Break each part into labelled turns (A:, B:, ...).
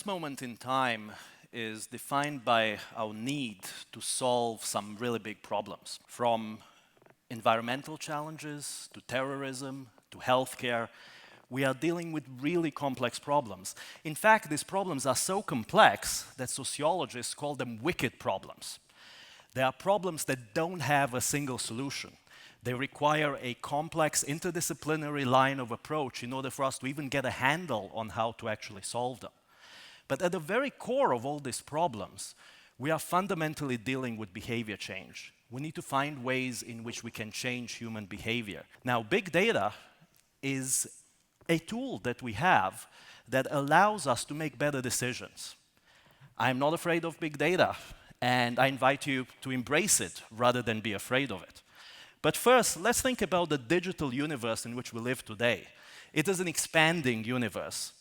A: This moment in time is defined by our need to solve some really big problems, from environmental challenges to terrorism to healthcare. We are dealing with really complex problems. In fact, these problems are so complex that sociologists call them wicked problems. They are problems that don't have a single solution. They require a complex interdisciplinary line of approach in order for us to even get a handle on how to actually solve them. But at the very core of all these problems, we are fundamentally dealing with behavior change. We need to find ways in which we can change human behavior. Now, big data is a tool that we have that allows us to make better decisions. I'm not afraid of big data, and I invite you to embrace it rather than be afraid of it. But first, let's think about the digital universe in which we live today. It is an expanding universe,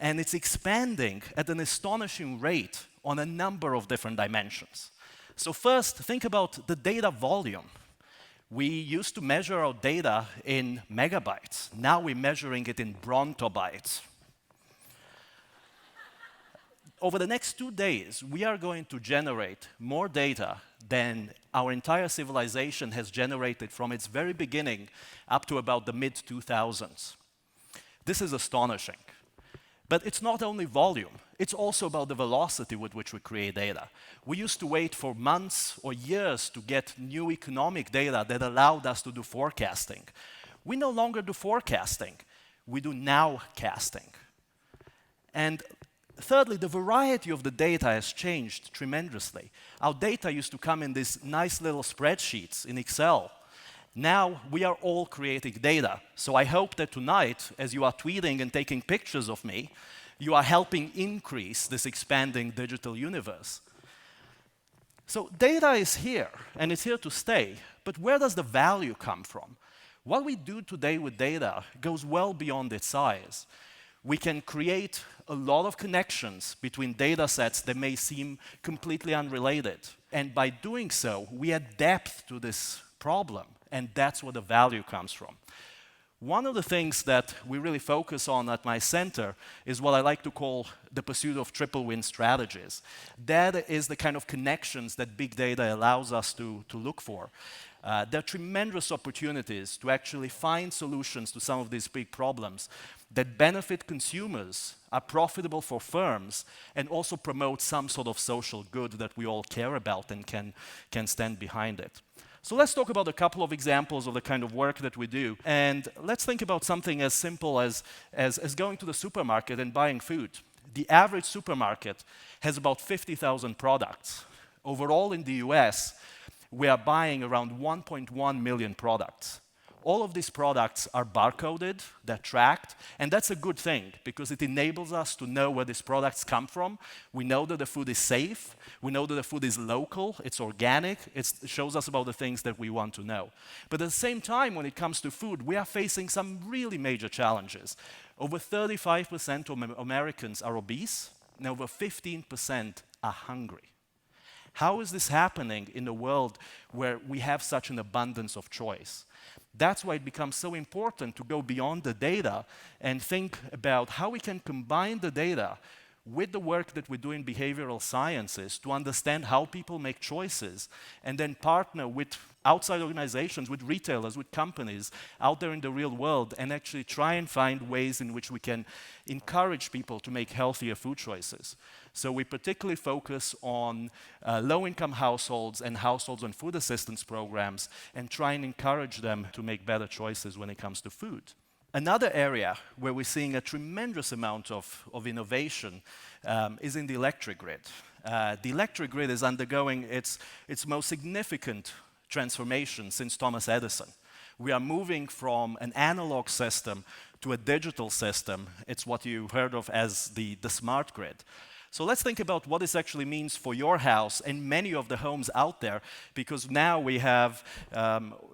A: and it's expanding at an astonishing rate on a number of different dimensions. So first, think about the data volume. We used to measure our data in megabytes. Now we're measuring it in brontobytes. Over the next 2 days, we are going to generate more data than our entire civilization has generated from its very beginning up to about the mid-2000s. This is astonishing. But it's not only volume, it's also about the velocity with which we create data. We used to wait for months or years to get new economic data that allowed us to do forecasting. We no longer do forecasting, we do nowcasting. And thirdly, the variety of the data has changed tremendously. Our data used to come in these nice little spreadsheets in Excel. Now we are all creating data. So I hope that tonight, as you are tweeting and taking pictures of me, you are helping increase this expanding digital universe. So data is here, and it's here to stay. But where does the value come from? What we do today with data goes well beyond its size. We can create a lot of connections between data sets that may seem completely unrelated. And by doing so, we add depth to this problem, and that's where the value comes from. One of the things that we really focus on at my center is what I like to call the pursuit of triple win strategies. That is the kind of connections that big data allows us to look for. There are tremendous opportunities to actually find solutions to some of these big problems that benefit consumers, are profitable for firms, and also promote some sort of social good that we all care about and can stand behind it. So let's talk about a couple of examples of the kind of work that we do. And let's think about something as simple as going to the supermarket and buying food. The average supermarket has about 50,000 products. Overall in the US, we are buying around 1.1 million products. All of these products are barcoded, they're tracked, and that's a good thing because it enables us to know where these products come from. We know that the food is safe, we know that the food is local, it's organic, it shows us about the things that we want to know. But at the same time, when it comes to food, we are facing some really major challenges. Over 35% of Americans are obese, and over 15% are hungry. How is this happening in a world where we have such an abundance of choice? That's why it becomes so important to go beyond the data and think about how we can combine the data with the work that we do in behavioral sciences to understand how people make choices, and then partner with outside organizations, with retailers, with companies out there in the real world, and actually try and find ways in which we can encourage people to make healthier food choices. So we particularly focus on low-income households and households on food assistance programs and try and encourage them to make better choices when it comes to food. Another area where we're seeing a tremendous amount of innovation is in the electric grid. The electric grid is undergoing its most significant transformation since Thomas Edison. We are moving from an analog system to a digital system. It's what you heard of as the smart grid. So let's think about what this actually means for your house and many of the homes out there, because now we have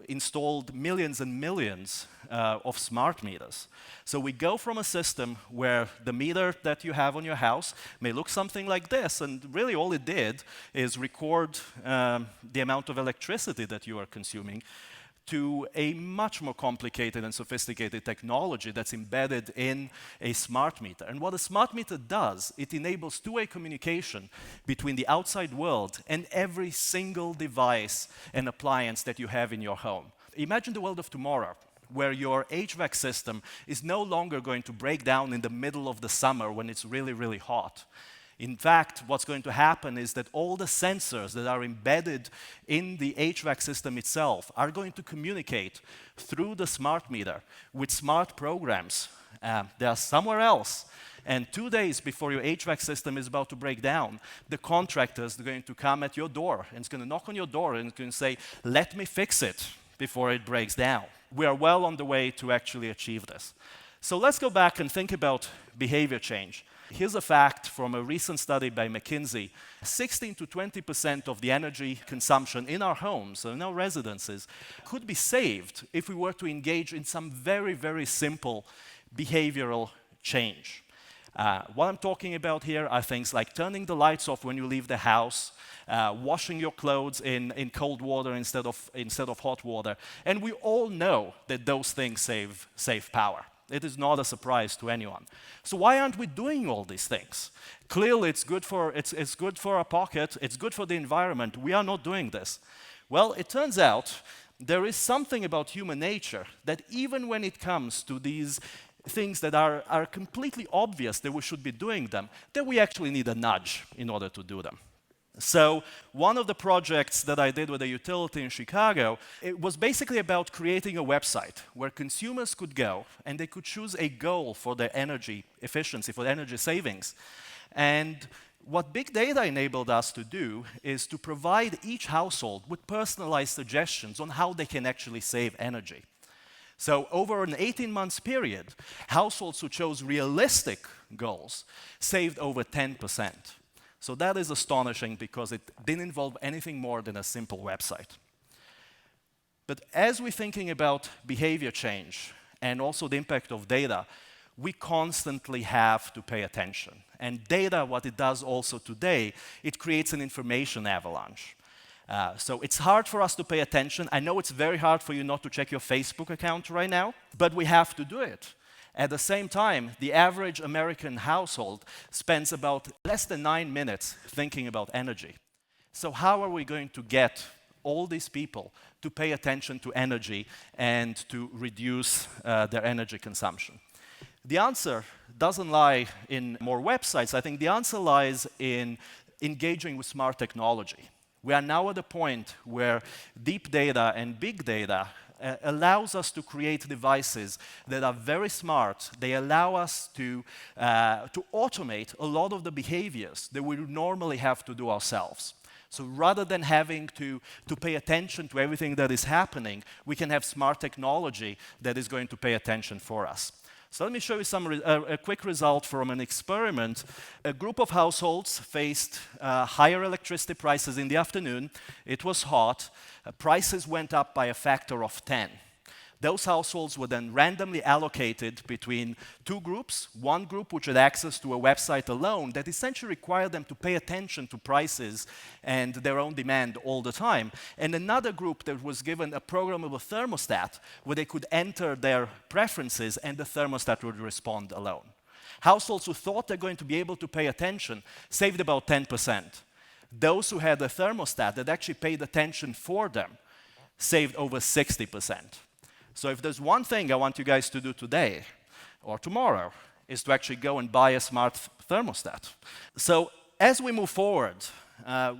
A: installed millions and millions of smart meters. So we go from a system where the meter that you have on your house may look something like this, and really all it did is record the amount of electricity that you are consuming, to a much more complicated and sophisticated technology that's embedded in a smart meter. And what a smart meter does, it enables two-way communication between the outside world and every single device and appliance that you have in your home. Imagine the world of tomorrow, where your HVAC system is no longer going to break down in the middle of the summer when it's really, really hot. In fact, what's going to happen is that all the sensors that are embedded in the HVAC system itself are going to communicate through the smart meter with smart programs. They are somewhere else. And 2 days before your HVAC system is about to break down, the contractor is going to come at your door, and it's going to knock on your door, and it's going to say, "Let me fix it before it breaks down." We are well on the way to actually achieve this. So let's go back and think about behavior change. Here's a fact from a recent study by McKinsey. 16 to 20% of the energy consumption in our homes, in our residences, could be saved if we were to engage in some very, very simple behavioral change. What I'm talking about here are things like turning the lights off when you leave the house, washing your clothes in cold water instead of hot water. And we all know that those things save power. It is not a surprise to anyone. So why aren't we doing all these things? Clearly, it's good for our pocket, it's good for the environment. We are not doing this. Well, it turns out there is something about human nature that even when it comes to these things that are completely obvious that we should be doing them, that we actually need a nudge in order to do them. So one of the projects that I did with a utility in Chicago, it was basically about creating a website where consumers could go and they could choose a goal for their energy efficiency, for energy savings. And what big data enabled us to do is to provide each household with personalized suggestions on how they can actually save energy. So over an 18-month period, households who chose realistic goals saved over 10%. So that is astonishing because it didn't involve anything more than a simple website. But as we're thinking about behavior change and also the impact of data, we constantly have to pay attention. And data, what it does also today, it creates an information avalanche. So it's hard for us to pay attention. I know it's very hard for you not to check your Facebook account right now, but we have to do it. At the same time, the average American household spends about less than 9 minutes thinking about energy. So how are we going to get all these people to pay attention to energy and to reduce their energy consumption? The answer doesn't lie in more websites. I think the answer lies in engaging with smart technology. We are now at a point where deep data and big data allows us to create devices that are very smart. They allow us to automate a lot of the behaviors that we would normally have to do ourselves. So rather than having to pay attention to everything that is happening, we can have smart technology that is going to pay attention for us. So let me show you a quick result from an experiment. A group of households faced higher electricity prices in the afternoon. It was hot. Prices went up by a factor of 10. Those households were then randomly allocated between two groups. One group which had access to a website alone that essentially required them to pay attention to prices and their own demand all the time. And another group that was given a programmable thermostat where they could enter their preferences and the thermostat would respond alone. Households who thought they're going to be able to pay attention saved about 10%. Those who had a thermostat that actually paid attention for them saved over 60%. So if there's one thing I want you guys to do today or tomorrow is to actually go and buy a smart thermostat. So as we move forward,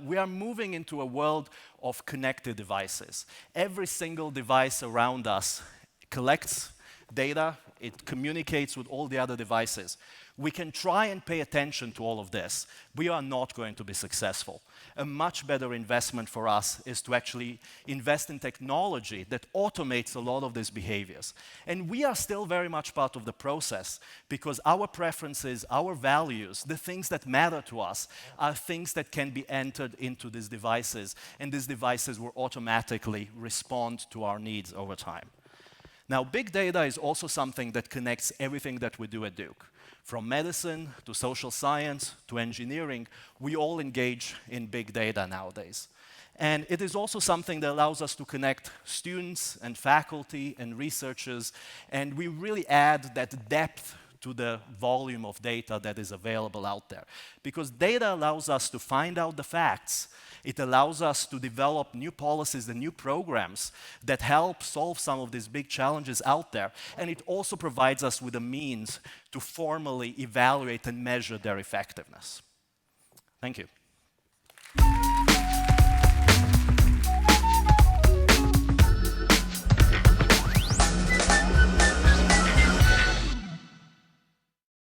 A: we are moving into a world of connected devices. Every single device around us collects data, it communicates with all the other devices. We can try and pay attention to all of this. We are not going to be successful. A much better investment for us is to actually invest in technology that automates a lot of these behaviors. And we are still very much part of the process because our preferences, our values, the things that matter to us are things that can be entered into these devices, and these devices will automatically respond to our needs over time. Now, big data is also something that connects everything that we do at Duke. From medicine to social science to engineering, we all engage in big data nowadays. And it is also something that allows us to connect students and faculty and researchers, and we really add that depth to the volume of data that is available out there. Because data allows us to find out the facts. It allows us to develop new policies and new programs that help solve some of these big challenges out there. And it also provides us with a means to formally evaluate and measure their effectiveness. Thank you.